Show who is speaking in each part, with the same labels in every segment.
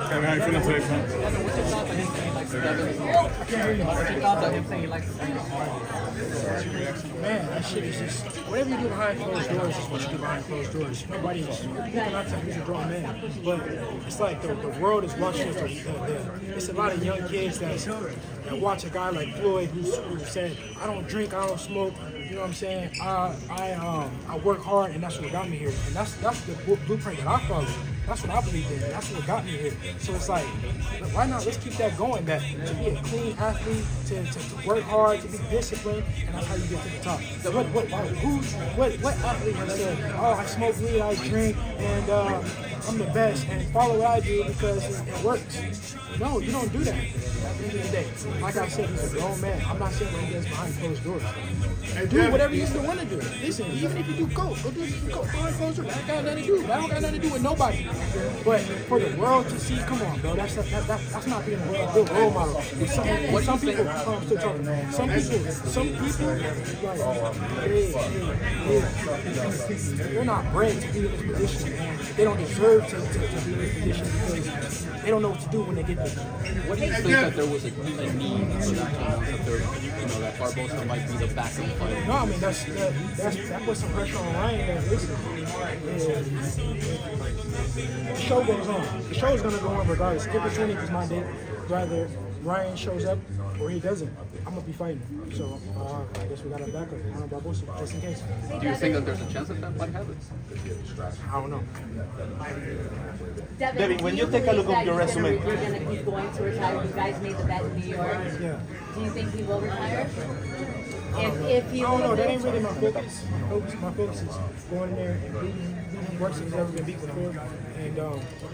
Speaker 1: Kevin, how you feeling today, man?
Speaker 2: What's your thoughts on him saying he likes Devin? What's your thoughts on him saying he likes Devin?
Speaker 3: Man, that shit is just, whatever you do behind closed doors is what you do behind closed doors. Nobody's, people not saying he's a grown man, but it's like the world is watching us. It's a lot of young kids that watch a guy like Floyd who said, I don't drink, I don't smoke, you know what I'm saying? I work hard, and that's what got me here. And that's the blueprint that I follow. That's what I believe in. That's what got me here. So it's like, why not? Let's keep that going. That to be a clean athlete, to work hard, to be disciplined, and that's how you get to the top. So what athlete has said, oh, I smoke weed, I drink, and I'm the best, and follow what I do because it works? No, you don't do that. At the end of the day, like I said, he's a grown man. I'm not saying what he does behind closed doors. Do whatever you still want to do. Listen, even if you do coke, go do some coke behind closed doors. That got nothing to do. That don't got nothing to do with nobody. But for the world to see, come on, bro, that's not being a good role model. Some people, like, they're not bred to be in this position, and they don't deserve to be in this position because they don't know what to do when they get there.
Speaker 2: What do you think that there was a need for that that there, that Barbosa might be the backup fighter?
Speaker 3: No, I mean that puts some pressure on Ryan. That listen, the show goes on. The show is gonna go on regardless. If it's winning is my day, whether Ryan shows up or he doesn't, I'm gonna be fighting. So I guess we got a backup on Barbosa just in case.
Speaker 2: Do you think that there's a chance that might happen?
Speaker 3: I don't know.
Speaker 4: Devin, when you take a look at your resume,
Speaker 5: You're going to be going to retire. You guys made the bet in New York.
Speaker 3: Yeah.
Speaker 5: Do you think he will retire? If he
Speaker 3: I don't know. That ain't really my focus. My focus is going in there and beating worse than he's ever been beat before, and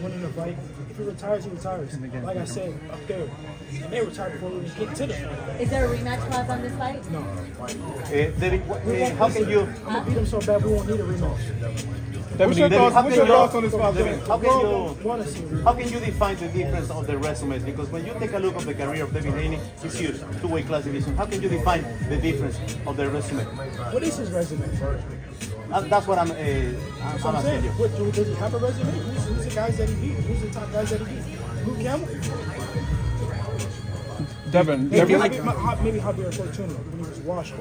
Speaker 3: winning the fight. If he retires, he retires. Like I said up there, he may retire before we even get to the fight.
Speaker 5: Is there a rematch clause on this fight?
Speaker 3: No.
Speaker 4: Devin, how can you?
Speaker 3: I'm gonna beat him so bad we won't need a rematch.
Speaker 1: What's your thoughts on this fight?
Speaker 4: How can you define the difference of the resumes? Because when you take a look at the career of Devin Haney, it's huge, two-weight class division. How can you define the difference of the resume?
Speaker 3: What is his resume?
Speaker 4: That's what I'm asking you.
Speaker 3: Does he have a resume? Who's the guys that he beat? Who's the top guys that he beat? Luke Campbell?
Speaker 1: Devin,
Speaker 3: maybe Javier Fortuna when he was washed.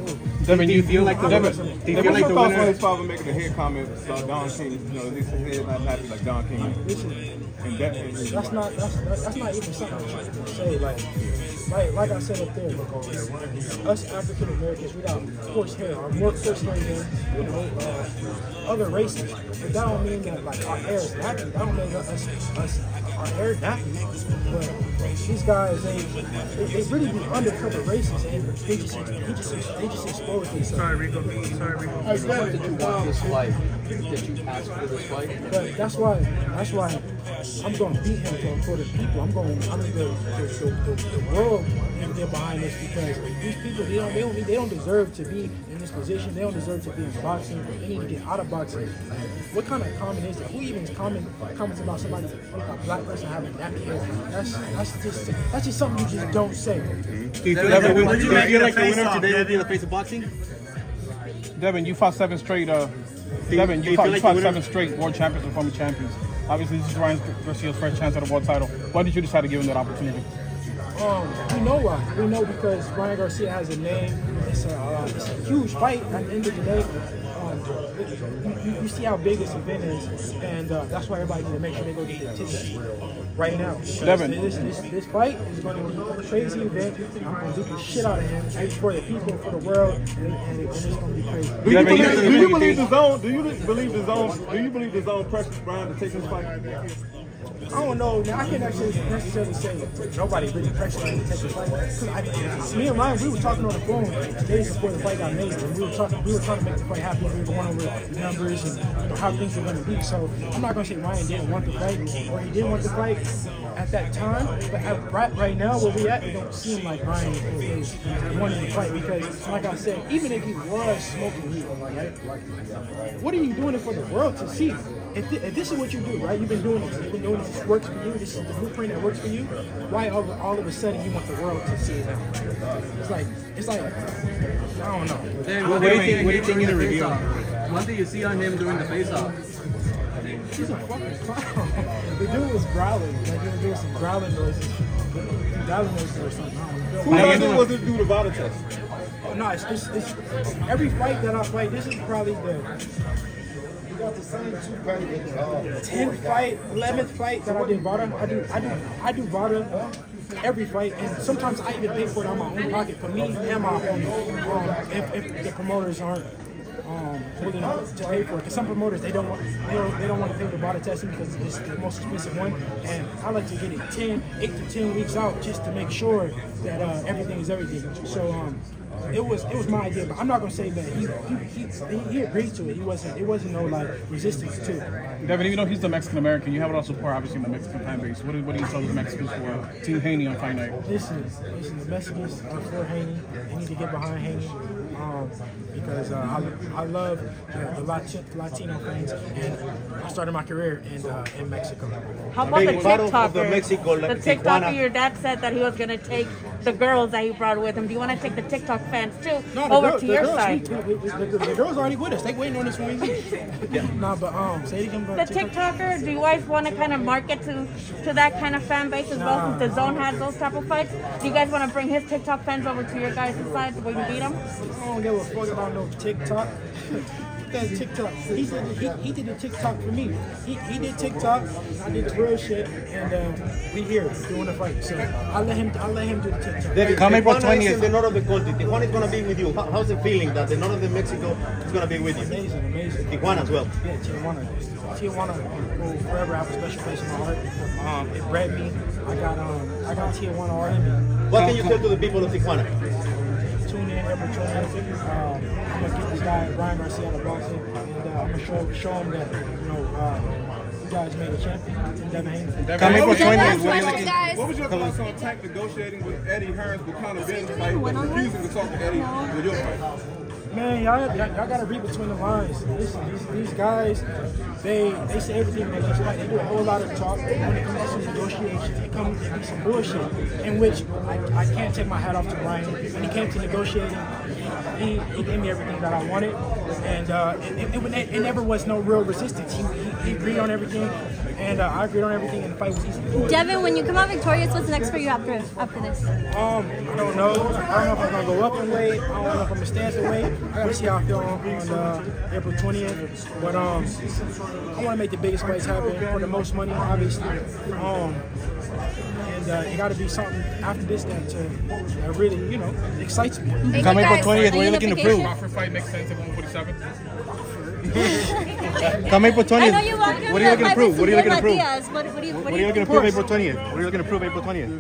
Speaker 1: Devin, do you feel like the winner?
Speaker 6: What's your thoughts on his father making the head comment about Don King? His head not happy like Don King.
Speaker 3: That's not even something I should say. Like I said up there, us African Americans, we got coarse hair, or more coarse hair than other races. But that don't mean that like our hair is nappy. That don't mean our hair nappy. But these guys, they really be undercover racists, and they just expose themselves.
Speaker 1: Sorry, Rico.
Speaker 2: Did you want this fight? Did you ask for this fight?
Speaker 3: But that's why I'm going to beat him for the people. I mean the world need to get behind this because these people they don't deserve to be in this position. They don't deserve to be in boxing. They need to get out of boxing. What kind of comment is that? Who even comments about somebody, a black person having nappy hair? That's just something you just don't say.
Speaker 1: Do you feel like the winner today will be the face of boxing? Devin, you fought 7 straight. Devin, you fought 7 straight world champions and former champions. Obviously, this is Ryan Garcia's first chance at a world title. Why did you decide to give him that opportunity?
Speaker 3: We know why. We know because Ryan Garcia has a name. It's a huge fight at the end of the day. You see how big this event is, and that's why everybody needs to make sure they go get their tickets right now.
Speaker 1: Devin.
Speaker 3: This fight is going to be a crazy event. I'm going to beat the shit out of him for the people, for the world, and it's going to be crazy.
Speaker 6: Do you believe the zone pressures Brian to take this fight?
Speaker 3: I don't know. Now I can't actually necessarily say nobody really pressured me to take the fight. Me and Ryan, we were talking on the phone days before the fight got made, and we were trying to make the fight happen. We were going over the numbers and how things were going to be. So I'm not going to say Ryan didn't want the fight or he didn't want the fight at that time. But right now, where we at, it don't seem like Ryan is wanting the fight because, like I said, even if he was smoking weed, right? What are you doing it for the world to see? If this is what you do, right? You've been doing this. This works for you. This is the blueprint that works for you. Why all of a sudden you want the world to see it now? It's like I don't know.
Speaker 2: Then what do you think in the review? What do you see on him during the face-off?
Speaker 3: He's a fucking clown. The dude was growling. Like, he was doing some growling noises. Growling noises or something.
Speaker 6: Who was this dude about to test?
Speaker 3: Oh, no, it's every fight that I fight, this is probably the 10th fight, 11th fight that I did VADA. I do VADA every fight, and sometimes I even pay for it out of my own pocket for me and my opponent. If the promoters aren't willing to pay for it, because some promoters they don't want to pay for VADA testing because it's the most expensive one, and I like to get it 8 to 10 weeks out just to make sure that everything is everything. So it was my idea, but I'm not gonna say that he agreed to it. It wasn't no like resistance to it.
Speaker 1: Devin, even though he's the Mexican American, you have a lot of support obviously in the Mexican fan base. What do you tell the Mexicans for Team Haney on fight night?
Speaker 3: Listen, the Mexicans are for Haney. They need to get behind Haney because I love the Latino fans, and I started my career in Mexico.
Speaker 5: How about the TikToker?
Speaker 4: The
Speaker 5: TikToker, your dad said that he was gonna take the girls that he brought with him. Do you want to take the TikTok fans too over to your side?
Speaker 3: The girls already with us. They waiting on us when we leave. Yeah. Nah, but say it again.
Speaker 5: The TikToker, do you guys want to kind of market to that kind of fan base as well, since the Zone has those type of fights? Do you guys want to bring his TikTok fans over to your guys' side where you beat them?
Speaker 3: I don't give a fuck about no TikTok. That TikTok. He did the TikTok for me. He did TikTok. I did the real shit, and we here doing the fight. So I let him do the TikTok.
Speaker 4: Tijuana is in the north of the country. Tijuana is gonna be with you. How's the feeling that the north of the Mexico is gonna be with you?
Speaker 3: Amazing.
Speaker 4: Tijuana as well.
Speaker 3: Yeah, Tijuana will forever have a special place in my heart. It bred me. I got Tijuana all in me.
Speaker 4: What can you tell to the people of Tijuana?
Speaker 3: Tune in every 20th. I'm gonna get this guy Brian Garcia out of boxing, and I'm gonna show him that you guys made a champion. Devin Haney.
Speaker 6: Coming for 20th. What was your thoughts on Tank negotiating with Eddie Hearns, but kind of been like refusing to talk to Eddie with your fight?
Speaker 3: Man, y'all gotta read between the lines. Listen, these guys, they say everything in their fight. They do a whole lot of talk. When it comes to some negotiations, it be some bullshit in which I can't take my hat off to Brian. When he came to negotiating, he gave me everything that I wanted, and it never was no real resistance. He agreed on everything, and I agreed on everything, and the fight was easy.
Speaker 7: Devin, when you come out victorious, what's next for you after this?
Speaker 3: I don't know. I don't know if I'm gonna go up in weight. I don't know if I'm gonna stay in weight. I gotta see how I feel on April 20th. But I want to make the biggest fights happen for the most money, obviously. And it got to be something after this that really, excites me.
Speaker 1: Coming April 20th, what are you looking to prove?
Speaker 2: Offer fight makes sense at 147.
Speaker 1: Come April 20th.
Speaker 7: I know you want
Speaker 1: What are you looking to prove? What are you looking to prove?
Speaker 7: What are you
Speaker 1: What are you looking to prove April 20th? What are you looking to prove April 20th?